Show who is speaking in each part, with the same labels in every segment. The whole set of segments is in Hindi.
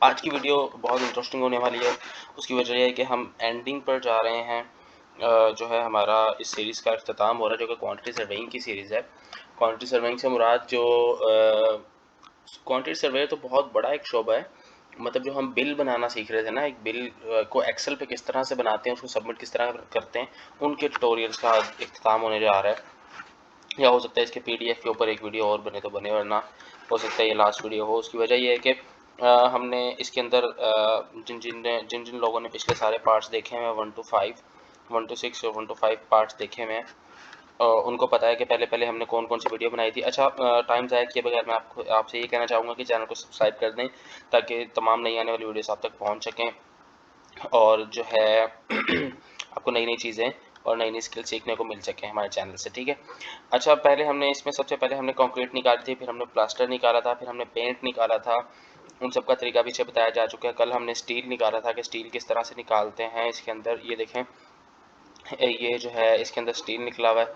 Speaker 1: आज की वीडियो बहुत इंटरेस्टिंग होने वाली है। उसकी वजह यह है कि हम एंडिंग पर जा रहे हैं। जो है हमारा इस सीरीज़ का अख्ताम हो रहा है, जो कि क्वांटिटी सर्वेइंग की सीरीज़ है। क्वांटिटी सर्वेइंग से मुराद जो क्वांटिटी सर्वे तो बहुत बड़ा एक शोबा है। मतलब जो हम बिल बनाना सीख रहे थे ना, एक बिल को एक्सेल पे किस तरह से बनाते हैं, उसको सबमिट किस तरह करते हैं, उनके ट्यूटोरियल्स का अख्ताम होने जा रहा है। या हो सकता है इसके पीडीएफ के ऊपर एक वीडियो और बने तो बने, वरना हो सकता है ये लास्ट वीडियो हो। उसकी वजह ये है कि हमने इसके अंदर जिन जिन लोगों ने पिछले सारे पार्ट्स देखे हैं 1 to 5, 1 to 6 और 1 to 5 पार्ट्स देखे हुए हैं, उनको पता है कि पहले पहले हमने कौन कौन सी वीडियो बनाई थी। अच्छा, टाइम ज़ाया किए बगैर मैं आपसे ये कहना चाहूँगा कि चैनल को सब्सक्राइब कर दें ताकि तमाम नई आने वाली वीडियोस आप तक पहुँच सकें, और जो है आपको नई नई चीज़ें और नई नई स्किल सीखने को मिल सके हमारे चैनल से, ठीक है। अच्छा, पहले हमने इसमें सबसे पहले हमने कंक्रीट निकाली थी, फिर हमने प्लास्टर निकाला था, फिर हमने पेंट निकाला था। उन सब का तरीका पीछे बताया जा चुका है। कल हमने स्टील निकाला था कि स्टील किस तरह से निकालते हैं। इसके अंदर ये देखें, ये जो है इसके अंदर स्टील निकला हुआ है,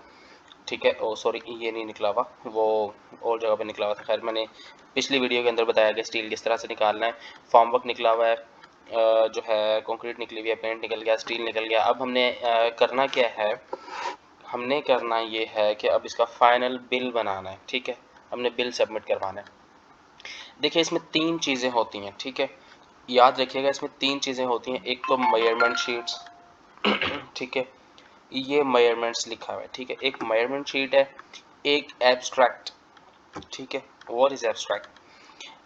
Speaker 1: ठीक है। ओ सॉरी, ये नहीं निकला हुआ, वो और जगह पे निकला हुआ था। खैर, मैंने पिछली वीडियो के अंदर बताया कि स्टील किस तरह से निकालना है। फॉर्मवर्क निकला हुआ है, जो है कंक्रीट निकली हुई है, पेंट निकल गया, स्टील निकल गया। अब हमने करना क्या है, हमने करना ये है कि अब इसका फाइनल बिल बनाना है, ठीक है। हमने बिल सबमिट करवाना है। देखिए, इसमें 3 चीज़ें होती हैं, ठीक है। याद रखिएगा, इसमें 3 चीज़ें होती हैं। एक तो मेजरमेंट शीट्स, ठीक है, ये मेजरमेंट्स लिखा हुआ है, ठीक है। एक मेजरमेंट शीट है, एक एब्स्ट्रैक्ट, ठीक है। What is abstract?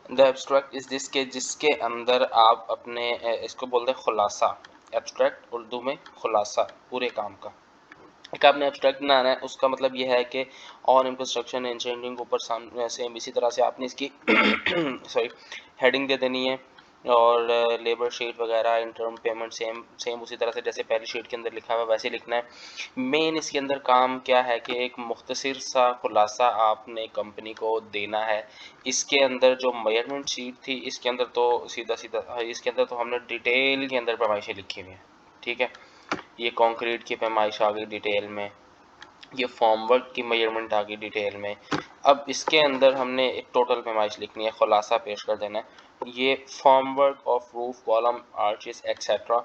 Speaker 1: The abstract is this के जिसके अंदर आप अपने इसको बोलते हैं खुलासा। एब्स्ट्रैक्ट उर्दू में खुलासा पूरे काम का। एक आपने एब्स्ट्रैक्ट बनाना है, उसका मतलब ये है कि ऑन कंस्ट्रक्शन इंजीनियरिंग के ऊपर सेम इसी तरह से आपने इसकी सॉरी हेडिंग दे देनी है, और लेबर शीट वगैरह, इंटर्म पेमेंट सेम सेम उसी तरह से जैसे पहली शीट के अंदर लिखा हुआ है वैसे लिखना है। मेन इसके अंदर काम क्या है कि एक मुख्तसर सा खुलासा आपने कंपनी को देना है। इसके अंदर जो मेजरमेंट शीट थी, इसके अंदर तो सीधा सीधा इसके अंदर तो हमने डिटेल के अंदर पैमाइशें लिखी हुई हैं, ठीक है। ये कंक्रीट की पैमाइश आ गई डिटेल में, ये फॉर्मवर्क की मेजरमेंट आ गई डिटेल में। अब इसके अंदर हमने एक टोटल पैमाइश लिखनी है, खुलासा पेश कर देना है। ये formwork of roof column arches etcetera,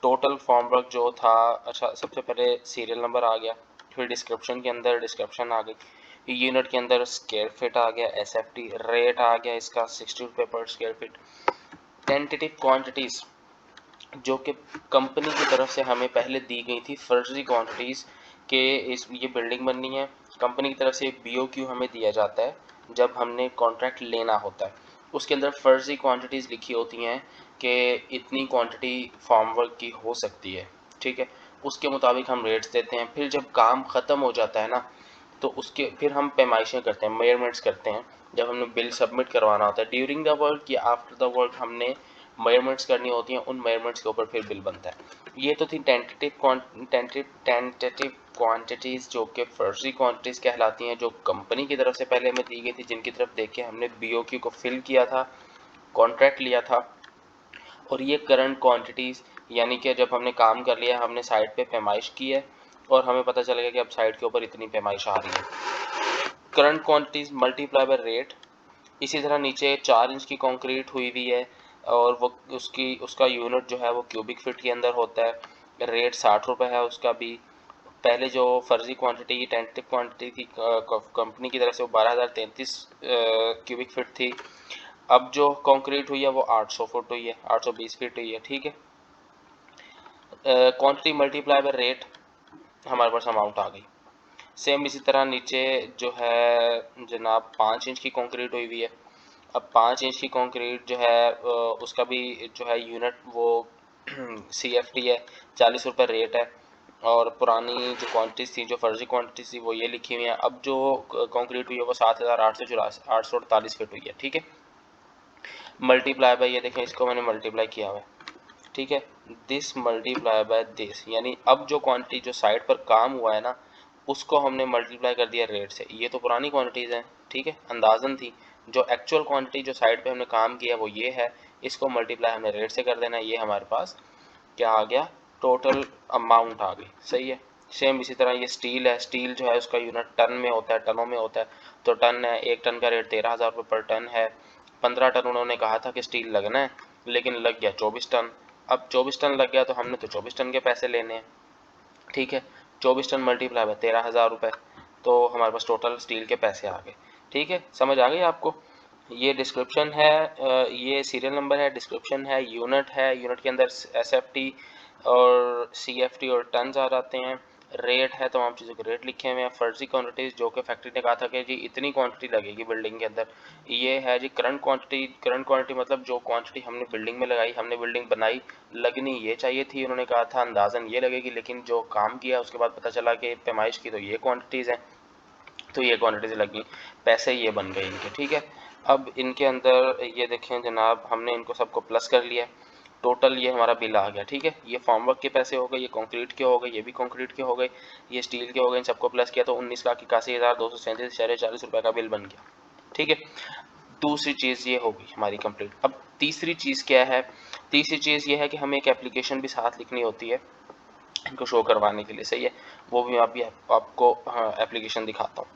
Speaker 1: total formwork जो था। अच्छा, सबसे पहले सीरियल नंबर आ गया, फिर डिस्क्रिप्शन के अंदर डिस्क्रिप्शन आ गई, यूनिट के अंदर स्क्वायर फीट आ गया, एसएफटी रेट आ गया इसका 60 रुपये पर स्क्वायर फीट। टेंटेटिव क्वांटिटीज़ जो कि कंपनी की तरफ से हमें पहले दी गई थी, फर्जी क्वांटिटीज़ के इस ये बिल्डिंग बननी है। कंपनी की तरफ से एक बीओक्यू हमें दिया जाता है जब हमने कॉन्ट्रैक्ट लेना होता है। उसके अंदर फर्जी क्वांटिटीज़ लिखी होती हैं कि इतनी क्वांटिटी फॉर्मवर्क की हो सकती है, ठीक है। उसके मुताबिक हम रेट्स देते हैं। फिर जब काम ख़त्म हो जाता है ना, तो उसके फिर हम पैमाइशें करते हैं, मेजरमेंट्स करते हैं। जब हमने बिल सबमिट करवाना होता है, ड्यूरिंग द वर्क या आफ्टर द वर्क हमने मेजरमेंट्स करनी होती हैं। उन मेजरमेंट्स के ऊपर फिर बिल बनता है। ये तो थी टेंटेटिव क्वांटिटीज़ जो कि फर्जी क्वांटिटीज़ कहलाती हैं, जो कंपनी की तरफ से पहले हमें दी गई थी, जिनकी तरफ देख के हमने बीओक्यू को फिल किया था, कॉन्ट्रैक्ट लिया था। और ये करंट क्वांटिटीज़, यानी कि जब हमने काम कर लिया, हमने साइट पे पैमाइश की है और हमें पता चलेगा कि अब साइट के ऊपर इतनी पैमाइश आ रही है। Current quantities multiply by rate. इसी तरह नीचे 4 इंच की कंक्रीट हुई हुई है, और वो उसका यूनिट जो है वो क्यूबिक फीट के अंदर होता है। रेट 60 रुपये है उसका भी। पहले जो फर्जी क्वांटिटी टेंटेटिव क्वांटिटी थी कंपनी की तरफ से, वो 12,033 क्यूबिक फीट थी। अब जो कंक्रीट हुई है वो 800 फुट हुई है, 820 फीट हुई है, ठीक है। क्वांटिटी मल्टीप्लाई बाय रेट, हमारे पास अमाउंट आ गई। सेम इसी तरह नीचे जो है जनाब 5 इंच की कंक्रीट हुई हुई है। अब 5 इंच की कंक्रीट जो है उसका भी जो है यूनिट वो CFT है, 40 रुपये रेट है। और पुरानी जो क्वांटिटीज़ थी, जो फर्जी क्वांटिटीज़ थी, वो ये लिखी हुई हैं। अब जो कंक्रीट हुई है वो 7,848 फीट हुई है, ठीक है। मल्टीप्लाई बाय, ये देखें इसको मैंने मल्टीप्लाई किया हुआ है, ठीक है। दिस मल्टीप्लाई बाय दिस, यानी अब जो क्वांटिटी जो साइट पर काम हुआ है ना, उसको हमने मल्टीप्लाई कर दिया रेट से। ये तो पुरानी क्वांटिटीज़ हैं, ठीक है, अंदाजन थी। जो एक्चुअल क्वांटिटी जो साइट पे हमने काम किया वो ये है, इसको मल्टीप्लाई हमने रेट से कर देना है। ये हमारे पास क्या आ गया, टोटल अमाउंट आ गई, सही है। सेम इसी तरह ये स्टील है, स्टील जो है उसका यूनिट टन में होता है, टनों में होता है। तो टन है, 1 टन का रेट 13,000 रुपये पर टन है। 15 टन उन्होंने कहा था कि स्टील लगना है, लेकिन लग गया 24 टन। अब 24 टन लग गया तो हमने तो 24 टन के पैसे लेने हैं, ठीक है। 24 टन मल्टीप्लाई बाय 13,000 रुपये, तो हमारे पास टोटल स्टील के पैसे आ गए, ठीक है। समझ आ गई आपको? ये डिस्क्रिप्शन है, ये सीरियल नंबर है, डिस्क्रिप्शन है, यूनिट है, यूनिट के अंदर SFT और CFT और टन्स आ जाते हैं, रेट है, तमाम चीज़ों के रेट लिखे हुए हैं। फर्जी क्वांटिटीज़ जो कि फैक्ट्री ने कहा था कि जी इतनी क्वांटिटी लगेगी बिल्डिंग के अंदर, ये है जी करंट क्वांटिटी। करंट क्वांटिटी मतलब जो क्वांटिटी हमने बिल्डिंग में लगाई, हमने बिल्डिंग बनाई, लगनी ये चाहिए थी, उन्होंने कहा था अंदाज़न ये लगेगी, लेकिन जो काम किया उसके बाद पता चला कि पैमाइश की तो ये क्वांटिटीज़ हैं, तो ये क्वांटिटीज लगी, पैसे ये बन गए इनके, ठीक है। अब इनके अंदर ये देखें जनाब, हमने इनको सबको प्लस कर लिया, टोटल ये हमारा बिल आ गया, ठीक है। ये फॉर्मवर्क के पैसे हो गए, ये कंक्रीट के हो गए, ये भी कंक्रीट के हो गए, ये स्टील के हो गए, इन सबको प्लस किया तो 19,81,237.40 रुपये का बिल बन गया, ठीक है। दूसरी चीज़ ये होगी हमारी कंप्लीट। अब तीसरी चीज़ क्या है? तीसरी चीज़ ये है कि हमें एक एप्लीकेशन भी साथ लिखनी होती है इनको शो करवाने के लिए, सही है। वो भी आपको एप्लीकेशन दिखाता हूँ।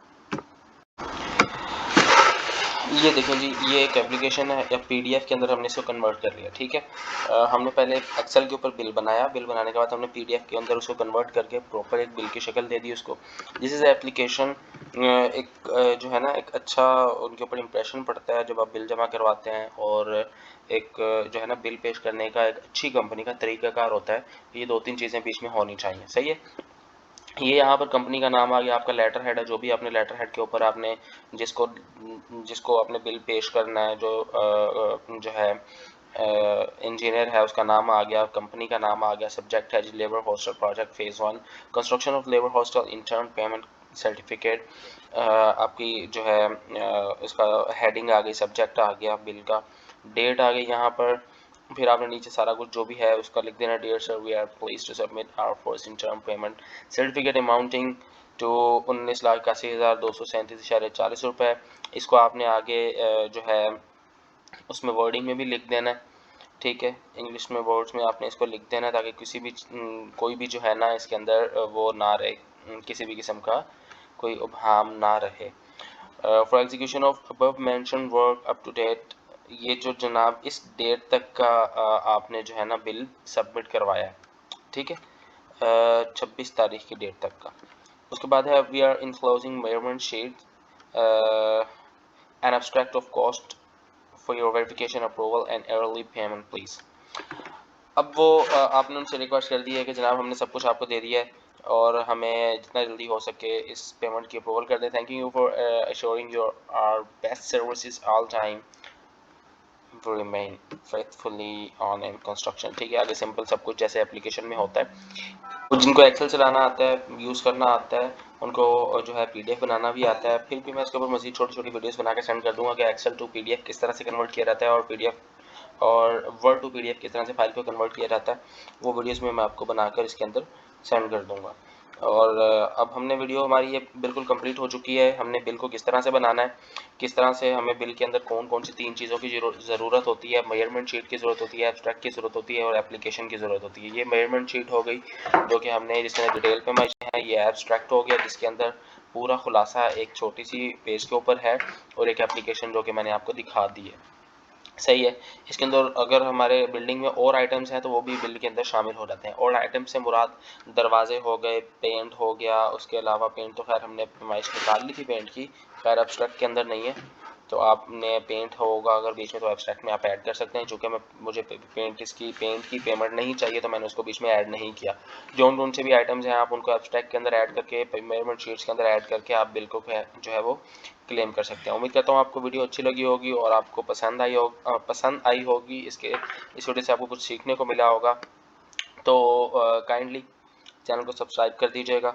Speaker 1: ये देखें जी, ये एक एप्लीकेशन है, या PDF के अंदर हमने इसको कन्वर्ट कर लिया, ठीक है। हमने पहले एक्सेल के ऊपर बिल बनाया, बिल बनाने के बाद हमने PDF के अंदर उसको कन्वर्ट करके प्रॉपर एक बिल की शक्ल दे दी उसको। This is application. एक जो है ना, एक अच्छा उनके ऊपर इंप्रेशन पड़ता है जब आप बिल जमा करवाते हैं, और एक जो है ना बिल पेश करने का एक अच्छी कंपनी का तरीकाकार होता है। ये 2-3 चीज़ें बीच में होनी चाहिए, सही है। ये यहाँ पर कंपनी का नाम आ गया, आपका लेटर हेड है, जो भी आपने लेटर हेड के ऊपर आपने जिसको जिसको आपने बिल पेश करना है, जो है इंजीनियर है, उसका नाम आ गया, कंपनी का नाम आ गया, सब्जेक्ट है जी labour hostel project phase 1, construction of labour hostel intern payment certificate. आपकी जो है इसका हेडिंग आ गई, सब्जेक्ट आ गया, बिल का डेट आ गई यहाँ पर। फिर आपने नीचे सारा कुछ जो भी है उसका लिख देना, dear sir we are please to submit our first interim payment certificate amounting to 19,81,237.40 रुपये। इसको आपने आगे जो है उसमें वर्डिंग में भी लिख देना है, ठीक है। इंग्लिश में वर्ड्स में आपने इसको लिख देना है, ताकि किसी भी कोई भी जो है ना इसके अंदर वो ना रहे, किसी भी किस्म का कोई उबहाम ना रहे। For execution of above mention work up to date, ये जो जनाब इस डेट तक का आपने जो है ना बिल सबमिट करवाया है, ठीक है, 26 तारीख की डेट तक का। उसके बाद है we are inclosing measurement sheet an abstract of cost for your verification approval and early payment please. अब वो आपने उनसे रिक्वेस्ट कर दी है कि जनाब हमने सब कुछ आपको दे दिया है, और हमें जितना जल्दी हो सके इस पेमेंट की अप्रूवल कर दें। Thank you for assuring your are best services all time, remain faithfully on in construction, ठीक है। आगे सिंपल सब कुछ जैसे एप्लीकेशन में होता है। तो जिनको एक्सेल चलाना आता है, यूज़ करना आता है, उनको जो है PDF बनाना भी आता है। फिर भी मैं इसके ऊपर मज़ीद छोटी छोटी वीडियोस बना के सेंड कर दूंगा कि एक्सेल टू PDF किस तरह से कन्वर्ट किया जाता है, और PDF और वर्ड टू PDF किस तरह से फाइल को कन्वर्ट किया जाता है, वो वीडियोस में मैं आपको बनाकर इसके अंदर सेंड कर दूंगा। और अब हमने वीडियो हमारी ये बिल्कुल कंप्लीट हो चुकी है। हमने बिल को किस तरह से बनाना है, किस तरह से हमें बिल के अंदर कौन कौन सी 3 चीज़ों की ज़रूरत होती है, मेजरमेंट शीट की ज़रूरत होती है, एब्स्ट्रैक्ट की ज़रूरत होती है, और एप्लीकेशन की ज़रूरत होती है। ये मेजरमेंट शीट हो गई जो कि हमने जिसमें डिटेल पे मैच है। ये एब्स्ट्रैक्ट हो गया जिसके अंदर पूरा खुलासा एक छोटी सी पेज के ऊपर है, और एक एप्लीकेशन जो कि मैंने आपको दिखा दी है, सही है। इसके अंदर अगर हमारे बिल्डिंग में और आइटम्स हैं तो वो भी बिल के अंदर शामिल हो जाते हैं। और आइटम से मुराद दरवाजे हो गए, पेंट हो गया, उसके अलावा पेंट तो खैर हमने पैमाइश निकाल ली थी पेंट की, खैर एब्स्ट्रैक्ट के अंदर नहीं है, तो आपने पेंट होगा अगर बीच में तो एब्स्ट्रैक्ट में आप ऐड कर सकते हैं। चूँकि मुझे पेंट की पेमेंट नहीं चाहिए तो मैंने उसको बीच में ऐड नहीं किया। जो से भी आइटम्स हैं आप उनको एब्स्ट्रैक्ट के अंदर ऐड करके, मेजरमेंट शीट्स के अंदर ऐड करके आप बिल को जो है वो क्लेम कर सकते हैं। उम्मीद करता हूँ आपको वीडियो अच्छी लगी होगी और आपको पसंद आई होगी। इस वीडियो से आपको कुछ सीखने को मिला होगा। तो काइंडली चैनल को सब्सक्राइब कर दीजिएगा।